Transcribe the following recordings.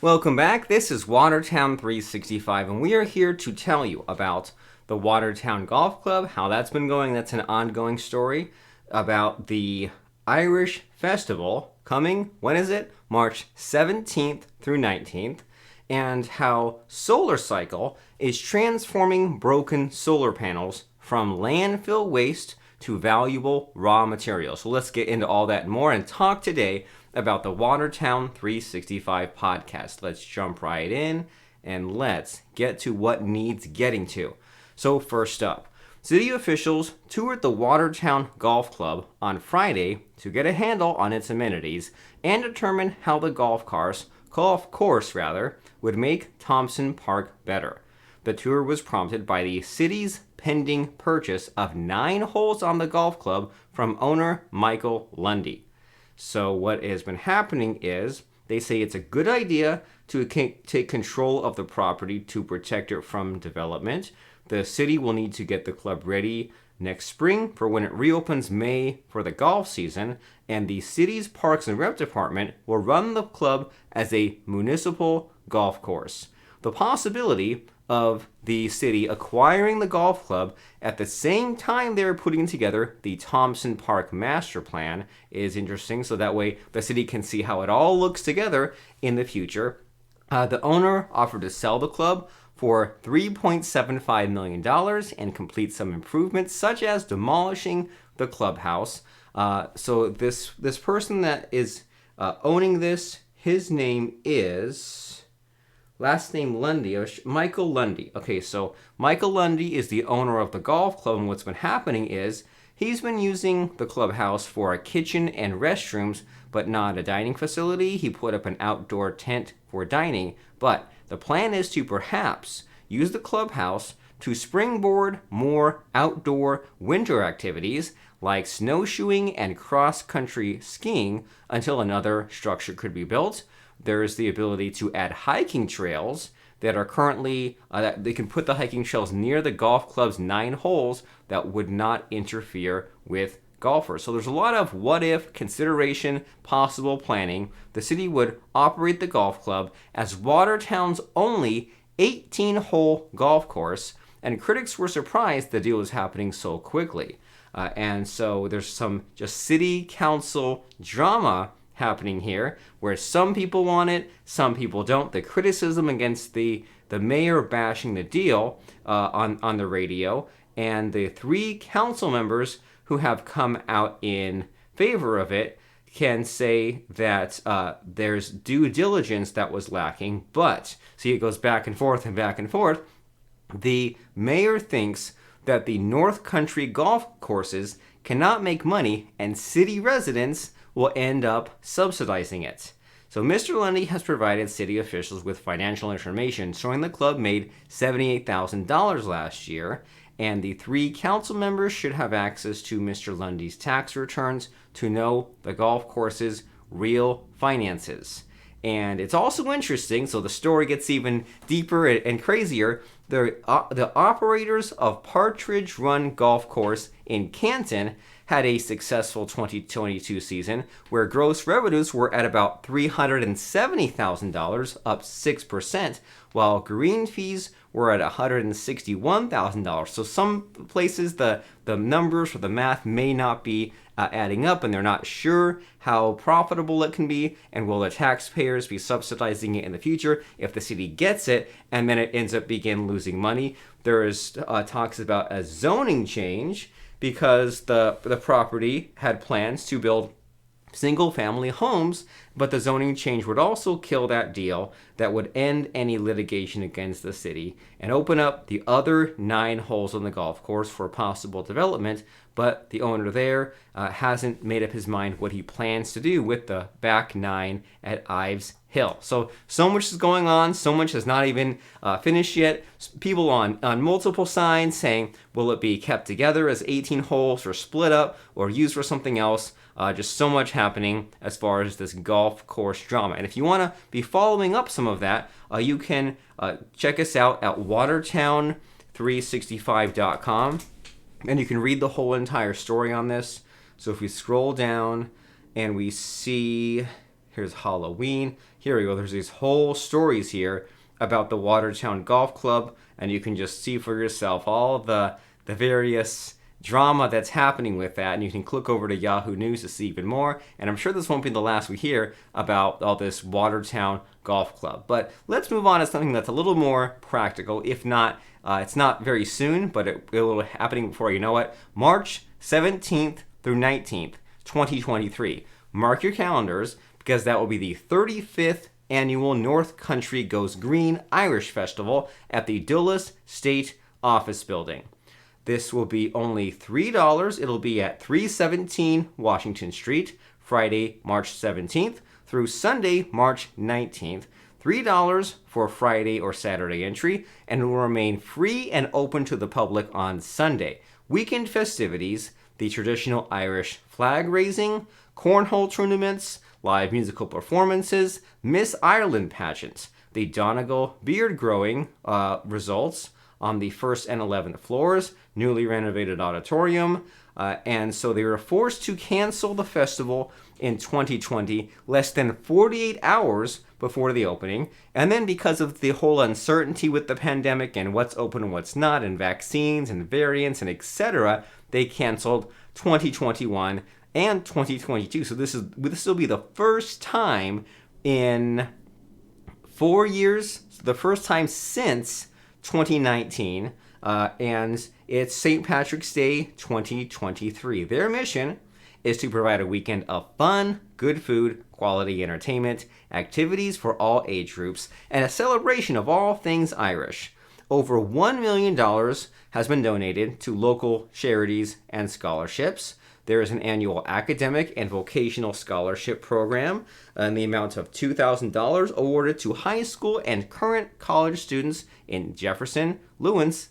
Welcome back. This is Watertown365, and we are here to tell you about the Watertown Golf Club, how that's been going. That's an ongoing story about the Irish Festival coming. When is it? March 17th through 19th. And how Solar Cycle is transforming broken solar panels from landfill waste to valuable raw materials. So let's get into all that and more and talk today about the Watertown 365 podcast. Let's jump right in and let's get to what needs getting to. So first up, city officials toured the Watertown Golf Club on Friday to get a handle on its amenities and determine how the golf course would make Thompson Park better. The tour was prompted by the city's pending purchase of 9 holes on the golf club from owner Michael Lundy. So what has been happening is they say it's a good idea to take control of the property to protect it from development. The city will need to get the club ready next spring for when it reopens May for the golf season, and the city's Parks and Rec department will run the club as a municipal golf course. The possibility of the city acquiring the golf club at the same time they're putting together the Thompson Park master plan is interesting, so that way the city can see how it all looks together in the future. The owner offered to sell the club for $3.75 million and complete some improvements, such as demolishing the clubhouse. So this person that is owning this, his name is... last name Lundy, Michael Lundy. Okay, so Michael Lundy is the owner of the golf club, and what's been happening is he's been using the clubhouse for a kitchen and restrooms, but not a dining facility. He put up an outdoor tent for dining, but the plan is to perhaps use the clubhouse to springboard more outdoor winter activities like snowshoeing and cross-country skiing until another structure could be built. There is the ability to add hiking trails that are currently, they can put the hiking trails near the golf club's 9 holes that would not interfere with golfers. So there's a lot of what if, consideration, possible planning. The city would operate the golf club as Watertown's only 18-hole golf course, and critics were surprised the deal was happening so quickly. And so there's some just city council drama happening here, where some people want it, some people don't. The criticism against the mayor bashing the deal on the radio, and the 3 council members who have come out in favor of it can say that there's due diligence that was lacking. But, see, it goes back and forth and back and forth. The mayor thinks that the North Country golf courses cannot make money, and city residents will end up subsidizing it. So Mr. Lundy has provided city officials with financial information showing the club made $78,000 last year, and the 3 council members should have access to Mr. Lundy's tax returns to know the golf course's real finances. And it's also interesting, so the story gets even deeper and crazier. The operators of Partridge Run Golf Course in Canton had a successful 2022 season where gross revenues were at about $370,000, up 6%, while green fees were at $161,000. So some places the numbers for the math may not be adding up, and they're not sure how profitable it can be, and will the taxpayers be subsidizing it in the future if the city gets it and then it ends up losing money. There is talks about a zoning change because the property had plans to build single-family homes, but the zoning change would also kill that deal that would end any litigation against the city and open up the other 9 holes on the golf course for possible development. But the owner there hasn't made up his mind what he plans to do with the back 9 at Ives Hill. So much is going on. So much has not even finished yet. People on multiple signs saying, will it be kept together as 18 holes or split up or used for something else? Just so much happening as far as this golf course drama. And if you want to be following up some of that, you can check us out at Watertown365.com. And you can read the whole entire story on this. So if we scroll down and we see, here's Halloween. here we go. There's these whole stories here about the Watertown Golf Club, and you can just see for yourself all the various drama that's happening with that, and you can click over to Yahoo News to see even more. And I'm sure this won't be the last we hear about all this Watertown Golf Club. But let's move on to something that's a little more practical. If not, it's not very soon, but it will be happening before you know it. March 17th through 19th, 2023. Mark your calendars, because that will be the 35th annual North Country Goes Green Irish Festival at the Dulles State Office Building. This will be only $3. It'll be at 317 Washington Street, Friday, March 17th through Sunday, March 19th. $3 for Friday or Saturday entry, and it will remain free and open to the public on Sunday. Weekend festivities, the traditional Irish flag raising, cornhole tournaments, live musical performances, Miss Ireland pageants, the Donegal beard growing results on the 1st and 11th floors, newly renovated auditorium, and so they were forced to cancel the festival in 2020, less than 48 hours before the opening. And then because of the whole uncertainty with the pandemic and what's open and what's not, and vaccines and variants and etc., they canceled 2021 and 2022. So this will be the first time in 4 years, the first time since 2019, and it's St. Patrick's Day 2023. Their mission is to provide a weekend of fun, good food, quality entertainment, activities for all age groups, and a celebration of all things Irish. Over $1 million has been donated to local charities and scholarships. There is an annual academic and vocational scholarship program in the amount of $2,000 awarded to high school and current college students in Jefferson, Lewis,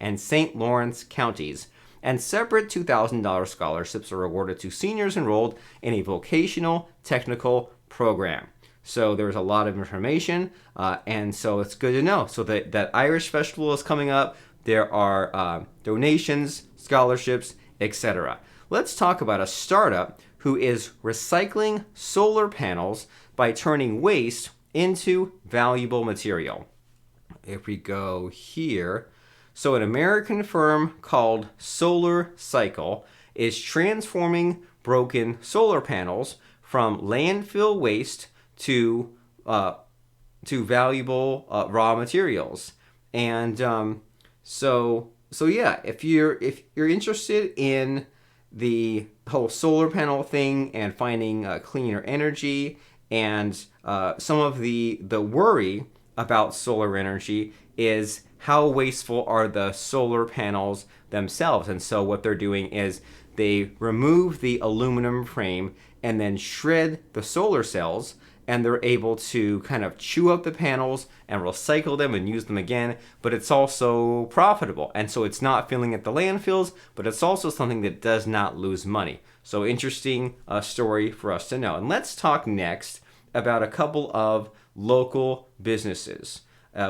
and St. Lawrence counties. And separate $2,000 scholarships are awarded to seniors enrolled in a vocational technical program. So there's a lot of information, and so it's good to know. So that Irish Festival is coming up. There are donations, scholarships, etc. Let's talk about a startup who is recycling solar panels by turning waste into valuable material. If we go here, so an American firm called Solar Cycle is transforming broken solar panels from landfill waste to valuable raw materials. And so yeah, if you're interested in the whole solar panel thing and finding cleaner energy, and some of the worry about solar energy is how wasteful are the solar panels themselves. And so what they're doing is they remove the aluminum frame and then shred the solar cells, and they're able to kind of chew up the panels and recycle them and use them again, but it's also profitable. And so it's not filling at the landfills, but it's also something that does not lose money. So interesting story for us to know. And let's talk next about a couple of local businesses.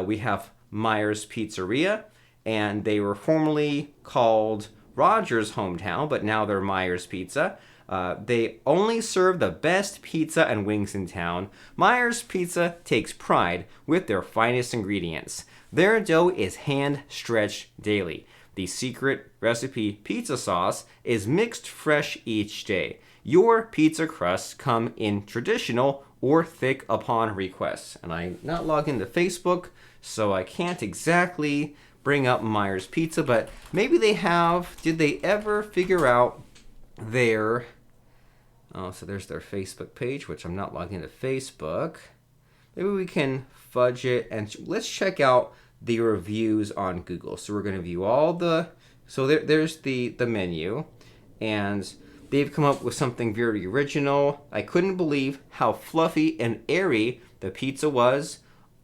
We have Myers Pizzeria, and they were formerly called Rogers Hometown, but now they're Myers Pizza. They only serve the best pizza and wings in town. Myers Pizza takes pride with their finest ingredients. Their dough is hand-stretched daily. The secret recipe pizza sauce is mixed fresh each day. Your pizza crusts come in traditional or thick upon request. And I'm not logged into Facebook, so I can't exactly bring up Myers Pizza, but maybe they have. Did they ever figure out their... Oh, so there's their Facebook page, which I'm not logged into Facebook. Maybe we can fudge it, and let's check out the reviews on Google. So we're going to view all the... So there's the menu, and they've come up with something very original. I couldn't believe how fluffy and airy the pizza was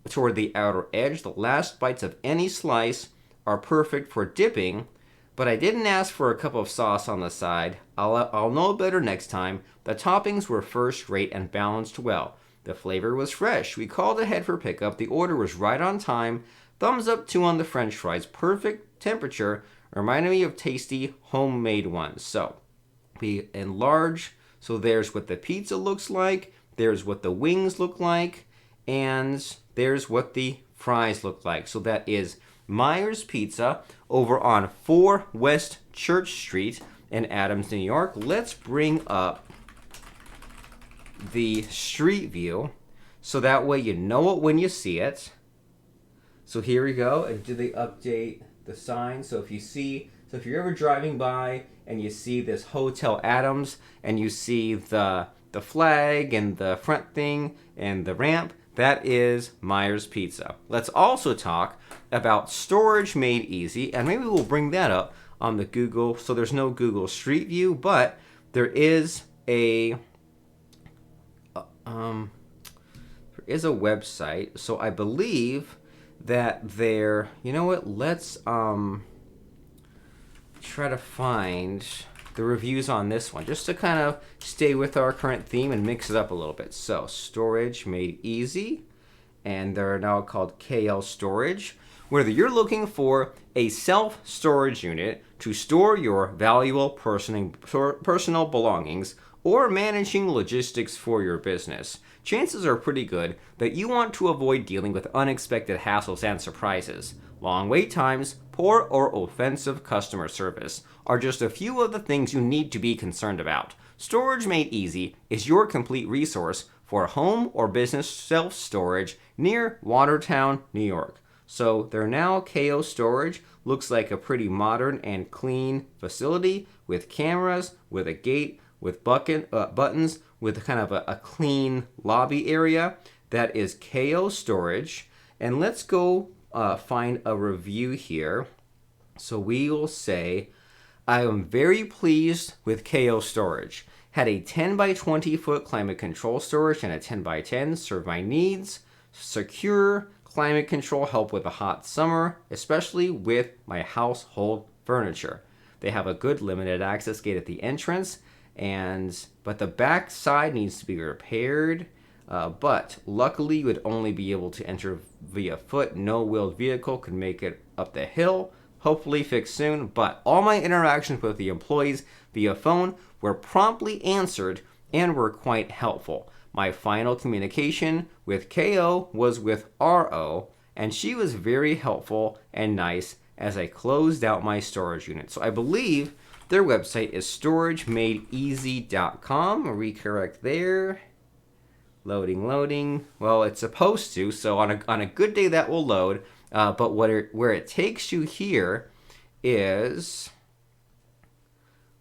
toward the outer edge. The last bites of any slice are perfect for dipping, but I didn't ask for a cup of sauce on the side. I'll know better next time. The toppings were first rate and balanced well. The flavor was fresh. We called ahead for pickup. The order was right on time. Thumbs up 2 on the french fries. Perfect temperature. Reminded me of tasty homemade ones. So we enlarge. So there's what the pizza looks like. there's what the wings look like, and there's what the fries look like. So that is Myers Pizza over on 4 West Church Street in Adams, New York. Let's bring up the street view so that way you know it when you see it. So here we go. And do they update the sign? So if you're ever driving by and you see this Hotel Adams and you see the flag and the front thing and the ramp, that is Myers Pizza. Let's also talk about Storage Made Easy, and maybe we'll bring that up on the Google. So there's no Google Street View, but there is a website. So I believe that they're, you know what? Let's try to find the reviews on this one, just to kind of stay with our current theme and mix it up a little bit. So, Storage Made Easy, and they're now called KL Storage. Whether you're looking for a self-storage unit to store your valuable personal belongings or managing logistics for your business, chances are pretty good that you want to avoid dealing with unexpected hassles and surprises. Long wait times, poor or offensive customer service are just a few of the things you need to be concerned about. Storage Made Easy is your complete resource for home or business self-storage near Watertown, New York. So they're now KO Storage. Looks like a pretty modern and clean facility with cameras, with a gate, with buttons, with kind of a clean lobby area. That is KO Storage. And let's go find a review here. So we will say, I am very pleased with KO Storage. Had a 10 by 20 foot climate control storage and a 10 by 10 serve my needs. Secure climate control help with a hot summer, especially with my household furniture. They have a good limited access gate at the entrance, but the back side needs to be repaired. But luckily, you would only be able to enter via foot. No wheeled vehicle could make it up the hill. Hopefully fixed soon. But all my interactions with the employees via phone were promptly answered and were quite helpful. My final communication with KO was with RO, and she was very helpful and nice as I closed out my storage unit. So I believe their website is storagemadeeasy.com. Recorrect there. Loading. Well, it's supposed to, so on a good day that will load. But where it takes you here is,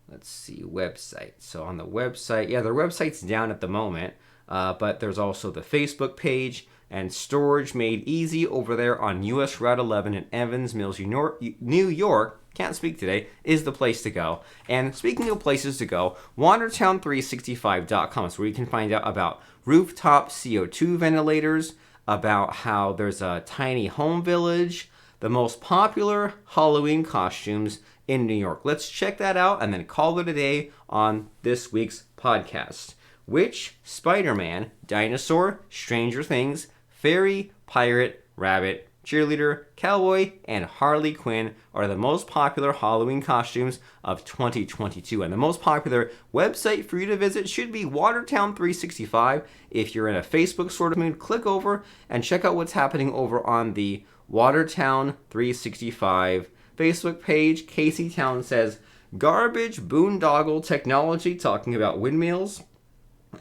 let's see, website. So on the website, yeah, their website's down at the moment, but there's also the Facebook page and Storage Made Easy over there on US Route 11 in Evans Mills, New York. Can't speak today, is the place to go. And speaking of places to go, Watertown365.com is where you can find out about rooftop CO2 ventilators, about how there's a tiny home village, the most popular Halloween costumes in New York. Let's check that out and then call it a day on this week's podcast. Which Spider-Man, dinosaur, Stranger Things, fairy, pirate, rabbit, cheerleader, cowboy, and Harley Quinn are the most popular Halloween costumes of 2022. And the most popular website for you to visit should be Watertown365. If you're in a Facebook sort of mood, click over and check out what's happening over on the Watertown365 Facebook page. Casey Town says, garbage boondoggle technology, talking about windmills.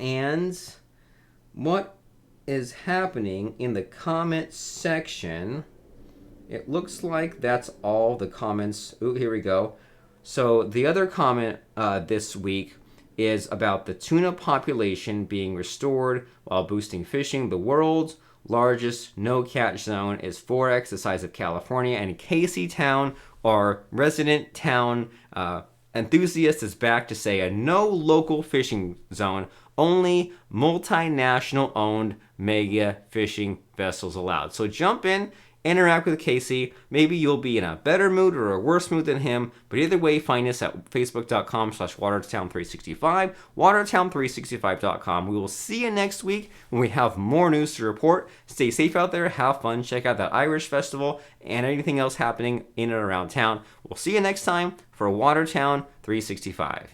And what is happening in the comment section? It looks like that's all the comments. Ooh, here we go. So the other comment this week is about the tuna population being restored while boosting fishing. The world's largest no-catch zone is 4x the size of California, and Casey Town, our resident town enthusiast, is back to say a no local fishing zone, only multinational owned mega fishing vessels allowed. So jump in, interact with Casey. Maybe you'll be in a better mood or a worse mood than him. But either way, find us at facebook.com/Watertown365, Watertown365.com. We will see you next week when we have more news to report. Stay safe out there, have fun, check out that Irish festival and anything else happening in and around town. We'll see you next time for Watertown 365.